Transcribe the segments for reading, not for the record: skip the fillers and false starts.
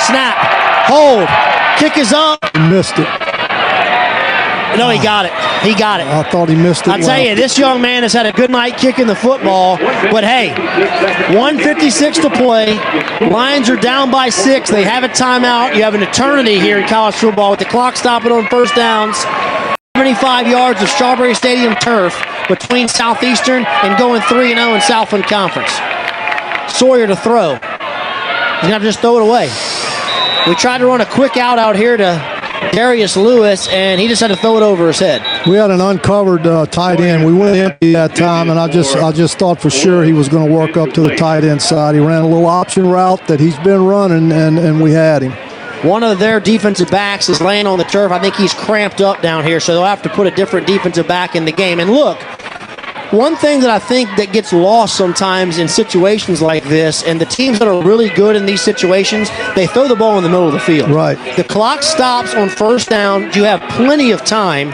Snap. Hold. Kick is up. He missed it. No, he got it. He got it. I thought he missed it. I'll tell you, this young man has had a good night kicking the football. But, hey, 1:56 to play. Lions are down by 6. They have a timeout. You have an eternity here in college football with the clock stopping on first downs. 75 yards of Strawberry Stadium turf between Southeastern and going 3-0 in Southland Conference. Sawyer to throw. He's going to just throw it away. We tried to run a quick out here to Darius Lewis, and he just had to throw it over his head. We had an uncovered tight end. We went empty that time, and I just thought for sure he was going to work up to the tight end side. He ran a little option route that he's been running, and we had him. One of their defensive backs is laying on the turf. I think he's cramped up down here, so they'll have to put a different defensive back in the game. And look, one thing that I think that gets lost sometimes in situations like this, and the teams that are really good in these situations, they throw the ball in the middle of the field. Right. The clock stops on first down. You have plenty of time,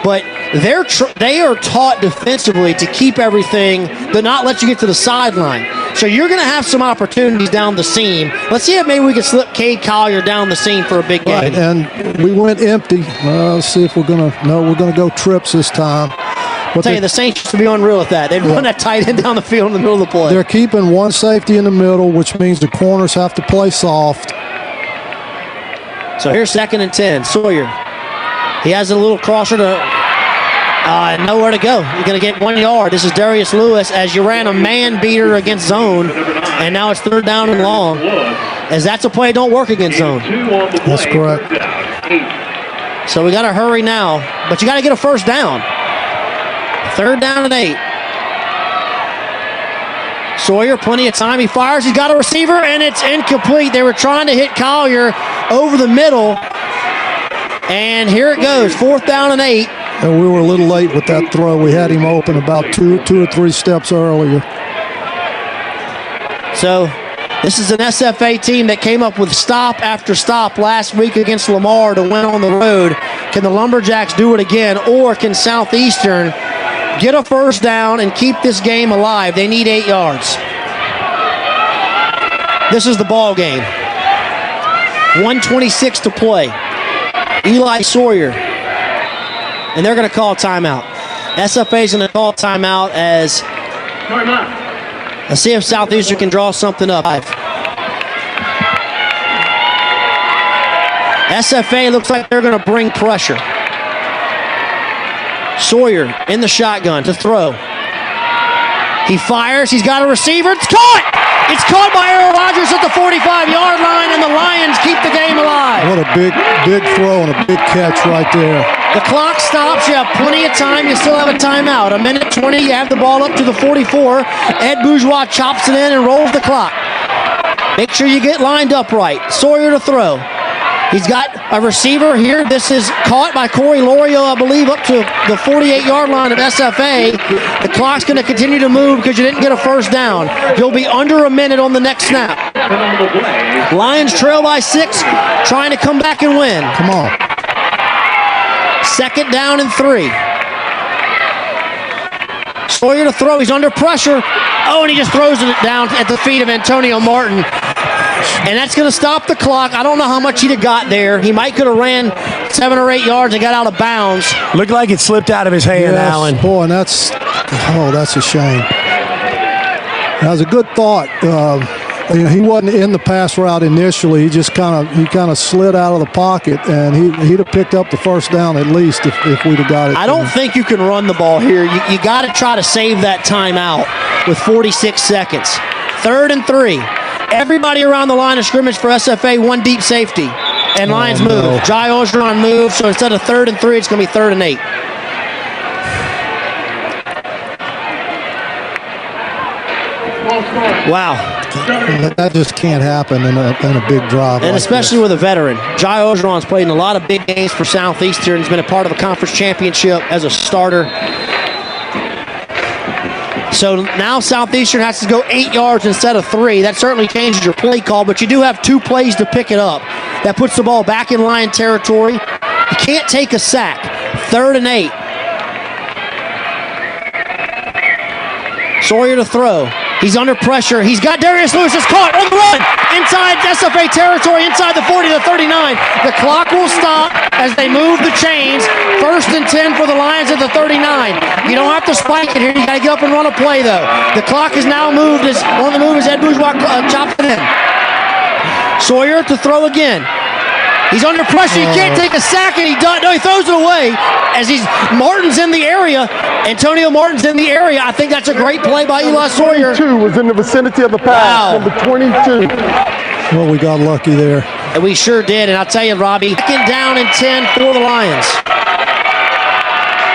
but they are taught defensively to keep everything, to not let you get to the sideline. So you're going to have some opportunities down the seam. Let's see if maybe we can slip Cade Collier down the seam for a big game. Right, and we went empty. Let's see if we're going to go trips this time. I'll tell you, the Saints used to be unreal at that. They'd run that tight end down the field in the middle of the play. They're keeping one safety in the middle, which means the corners have to play soft. So here's 2nd and 10. Sawyer. He has a little crosser to nowhere to go. You're going to get 1 yard. This is Darius Lewis as you ran a man beater against zone, and now it's 3rd down and long. As that's a play don't work against zone. That's correct. So we got to hurry now, but you got to get a first down. 3rd down and 8. Sawyer, plenty of time. He fires. He's got a receiver, and it's incomplete. They were trying to hit Collier over the middle. And here it goes, 4th down and 8. And we were a little late with that throw. We had him open about two or three steps earlier. So this is an SFA team that came up with stop after stop last week against Lamar to win on the road. Can the Lumberjacks do it again, or can Southeastern get a first down and keep this game alive? They need 8 yards. This is the ball game. 1:26 to play. Eli Sawyer. And they're going to call timeout. SFA is going to call timeout as let's see if Southeastern can draw something up. SFA looks like they're going to bring pressure. Sawyer in the shotgun to throw. He fires. He's got a receiver. It's caught! It's caught by Earl Rogers at the 45-yard line, and the Lions keep the game alive. What a big throw and a big catch right there. The clock stops. You have plenty of time. You still have a timeout. 1:20. You have the ball up to the 44. Ed Bourgeois chops it in and rolls the clock. Make sure you get lined up right. Sawyer to throw. He's got a receiver here. This is caught by Corey Lorio, I believe, up to the 48-yard line of SFA. The clock's going to continue to move because you didn't get a first down. You'll be under a minute on the next snap. Lions trail by 6, trying to come back and win. Come on. 2nd down and 3. Sawyer to throw. He's under pressure. Oh, and he just throws it down at the feet of Antonio Martin. And that's going to stop the clock. I don't know how much he'd have got there. He might could have ran 7 or 8 yards and got out of bounds. Looked like it slipped out of his hand, Yes, Allen. Boy, and that's a shame. That was a good thought. He wasn't in the pass route initially. He just kind of slid out of the pocket, and he'd have picked up the first down at least if we'd have got it. I don't think you can run the ball here. You got to try to save that timeout with 46 seconds. 3rd and 3. Everybody around the line of scrimmage for SFA, 1 deep safety. And Lions move. No. Jai Ogeron moves, so instead of 3rd and 3, it's going to be 3rd and 8. Wow. That just can't happen in a big drive. And like especially this. with a veteran. Jai Ogeron's played in a lot of big games for Southeastern. He's been a part of a conference championship as a starter. So now Southeastern has to go 8 yards instead of 3. That certainly changes your play call, but you do have 2 plays to pick it up. That puts the ball back in Lion territory. You can't take a sack. 3rd and 8. Sawyer to throw. He's under pressure. He's got Darius Lewis. It's caught on the run. Inside SFA territory inside the 40 to 39. The clock will stop as they move the chains. 1st and 10 for the Lions at the 39. You don't have to spike it here. You got to get up and run a play, though. The clock is now moved. On the move as Ed Bourgeois chops it in. Sawyer to throw again. He's under pressure. He can't take a sack, and he throws it away as Martin's in the area. Antonio Martin's in the area. I think that's a great play by Eli Sawyer. 22 was in the vicinity of the pass. Wow. Number 22. Well, we got lucky there. And we sure did. And I'll tell you, Robbie, 2nd down and 10 for the Lions.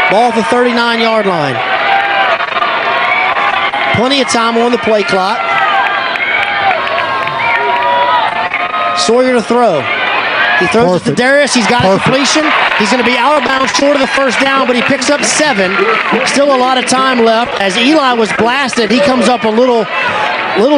Ball at the 39-yard line. Plenty of time on the play clock. Sawyer to throw. He throws it to Darius. He's got a completion. He's going to be out of bounds short of the 1st down, but he picks up 7. Still a lot of time left. As Eli was blasted, he comes up a little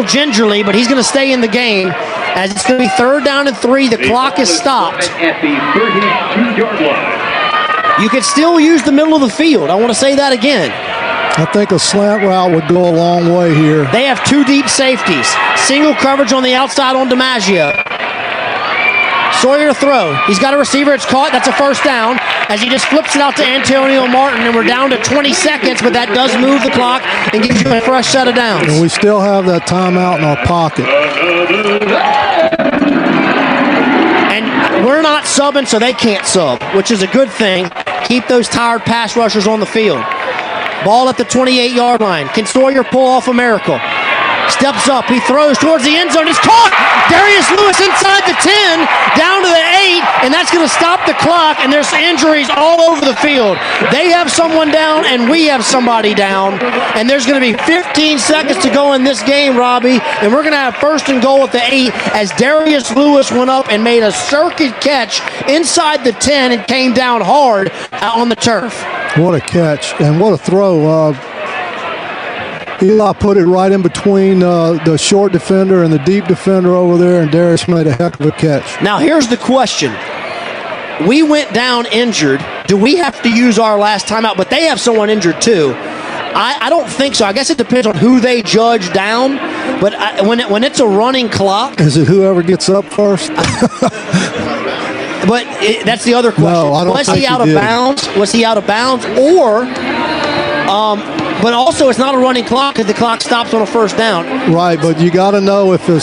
gingerly, but he's going to stay in the game. As it's going to be 3rd down and 3. The clock is stopped. At the 32-yard line. You could still use the middle of the field. I want to say that again. I think a slant route would go a long way here. They have 2 deep safeties. Single coverage on the outside on DiMaggio. Sawyer to throw. He's got a receiver. It's caught. That's a 1st down as he just flips it out to Antonio Martin, and we're down to 20 seconds, but that does move the clock and gives you a fresh set of downs. And we still have that timeout in our pocket. And we're not subbing, so they can't sub, which is a good thing. Keep those tired pass rushers on the field. Ball at the 28-yard line. Can Sawyer pull off a miracle? Steps up. He throws towards the end zone. He's caught. Darius Lewis inside the 10, down to the 8, and that's going to stop the clock, and there's injuries all over the field. They have someone down, and we have somebody down, and there's going to be 15 seconds to go in this game, Robbie, and we're going to have 1st and goal at the 8 as Darius Lewis went up and made a circuit catch inside the 10 and came down hard on the turf. What a catch, and what a throw. Eli put it right in between the short defender and the deep defender over there, and Darius made a heck of a catch. Now, here's the question. We went down injured. Do we have to use our last timeout? But they have someone injured, too. I don't think so. I guess it depends on who they judge down. But when it's a running clock. Is it whoever gets up first? But that's the other question. No, I don't Was think he out he of did. bounds? Was he out of bounds? Or, but also it's not a running clock because the clock stops on a 1st down. Right, but you got to know if the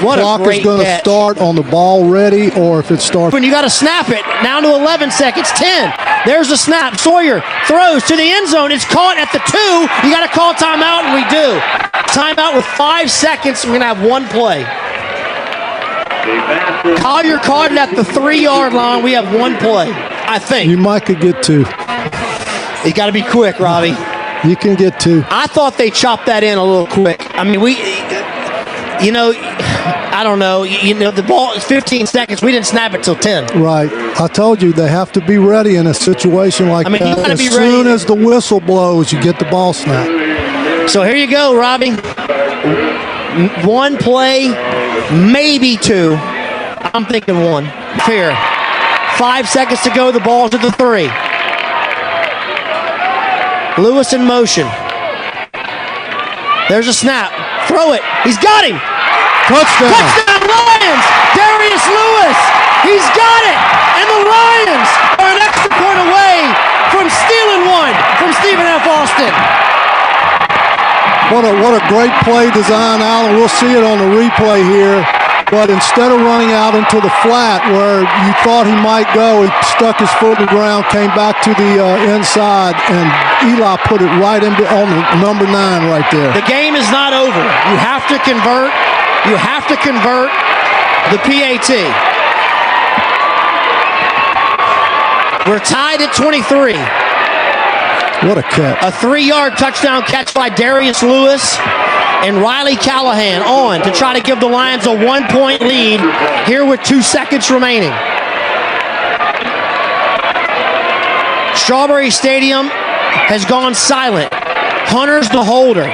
What a clock is great going to catch. start on the ball ready or if it starts. When you got to snap it, down to 11 seconds, 10. There's the snap. Sawyer throws to the end zone. It's caught at the 2. You got to call timeout, and we do. Timeout with 5 seconds. We're going to have 1 play. Collier caught it at the 3-yard line. We have 1 play, I think. You might could get 2. You got to be quick, Robbie. You can get 2. I thought they chopped that in a little quick. I mean, I don't know. The ball is 15 seconds. We didn't snap it till 10. Right. I told you they have to be ready in a situation like you that. gotta As be soon ready. as the whistle blows, you get the ball snapped. So here you go, Robbie. 1 play, maybe 2. I'm thinking 1. Here. 5 seconds to go. The ball's at the 3. Lewis in motion. There's a snap. Throw it. He's got him. Touchdown. Touchdown Lions! Darius Lewis! He's got it! And the Lions are an extra point away from stealing 1 from Stephen F. Austin. What a great play design, Alan. We'll see it on the replay here. But instead of running out into the flat where you thought he might go, he stuck his foot in the ground, came back to the inside, and Eli put it right on the number 9 right there. The game is not over. You have to convert. You have to convert the PAT. We're tied at 23. What a catch. A 3-yard touchdown catch by Darius Lewis. And Riley Callahan on to try to give the Lions a 1-point lead here with 2 seconds remaining. Strawberry Stadium has gone silent. Hunter's the holder.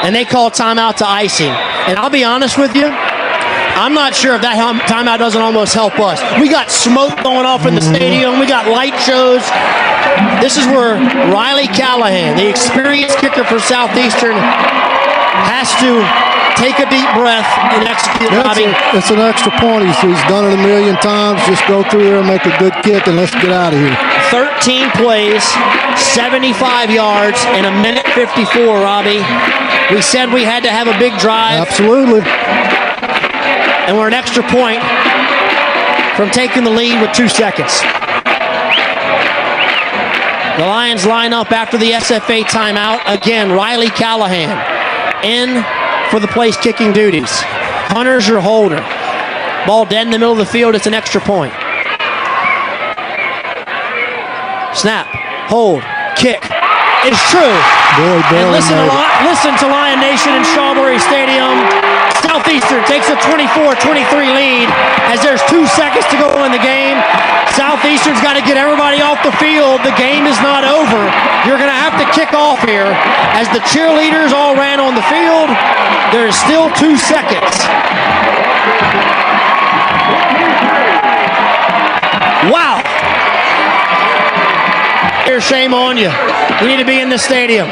And they call timeout to icing. And I'll be honest with you, I'm not sure if that timeout doesn't almost help us. We got smoke going off in the stadium. We got light shows. This is where Riley Callahan, the experienced kicker for Southeastern, has to take a deep breath and execute, Robbie. It's an extra point. He's done it a million times. Just go through here and make a good kick, and let's get out of here. 13 plays, 75 yards, and a minute 54, Robbie. We said we had to have a big drive. Absolutely. And we're an extra point from taking the lead with 2 seconds. The Lions line up after the SFA timeout. Again, Riley Callahan in for the place kicking duties. Hunter's your holder. Ball dead in the middle of the field. It's an extra point. Snap, hold, kick. It's true. Boy, and listen to Lion Nation in Strawberry Stadium. Southeastern takes a 24-23 lead as there's 2 seconds to go in the game. Southeastern's got to get everybody off the field. The game is not over. You're going to have to kick off here. As the cheerleaders all ran on the field, there's still 2 seconds. Wow. Here, shame on you. You need to be in the stadium.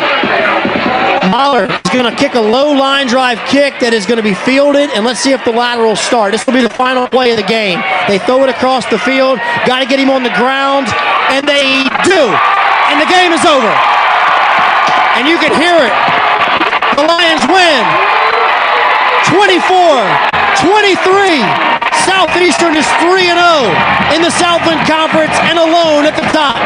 Mahler is going to kick a low line drive kick that is going to be fielded, and let's see if the laterals start. This will be the final play of the game. They throw it across the field, got to get him on the ground, and they do. And the game is over. And you can hear it. The Lions win. 24-23. Southeastern is 3-0 in the Southland Conference and alone at the top.